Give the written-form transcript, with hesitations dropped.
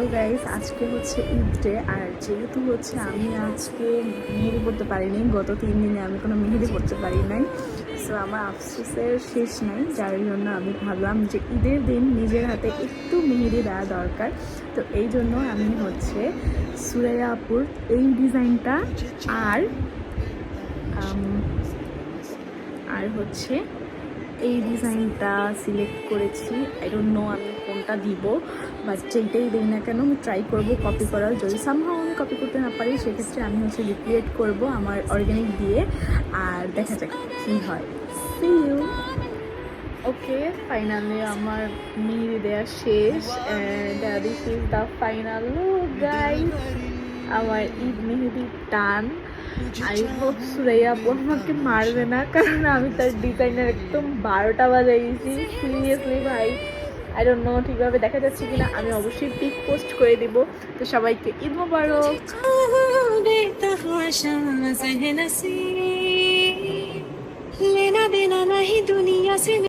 So guys, আজকে হচ্ছে Eid day. আর যেহেতু হচ্ছে আমি আজকে মেহেদি পড়তে পারিনি, গত 3 দিনে আমি কোনো মেহেদি পড়তে পারি নাই। সো আমার আফসোসের শেষ নাই, যার জন্য আমি ভাবলাম যে ঈদের দিন নিজের হাতে একটু মেহেদি দেওয়া দরকার। তো এই জন্য আমি হচ্ছে সুরাইয়া আপুর এই ডিজাইনটা আর হচ্ছে এই ডিজাইনটা সিলেক্ট করেছি। আই ডোন্ট নো আমি কোনটা দিব, বাট যেইটাই দিই না কেন আমি ট্রাই করব কপি করার। যদি সামহাও আমি কপি করতে না পারি সেক্ষেত্রে আমি হচ্ছে রিক্রিয়েট করব আমার অর্গানিক দিয়ে, আর দেখা যাক কী হয়। C you. ওকে, ফাইনালি আমার মেহেদি দেওয়া শেষ and this is the final look guys. আমার ঈদ মেহেদি টান। আই হোপ সুরাইয়া আপু আমাকে মারবে না, কারণ আমি তার ডিজাইনের একদম 12টা বাজাইছি। সিরিয়াসলি ভাই, আই ডোন্ট নো ঠিকভাবে দেখা যাচ্ছে কিনা। আমি অবশ্যই পিক পোস্ট করে দিব। তো সবাইকে ঈদ মোবারক।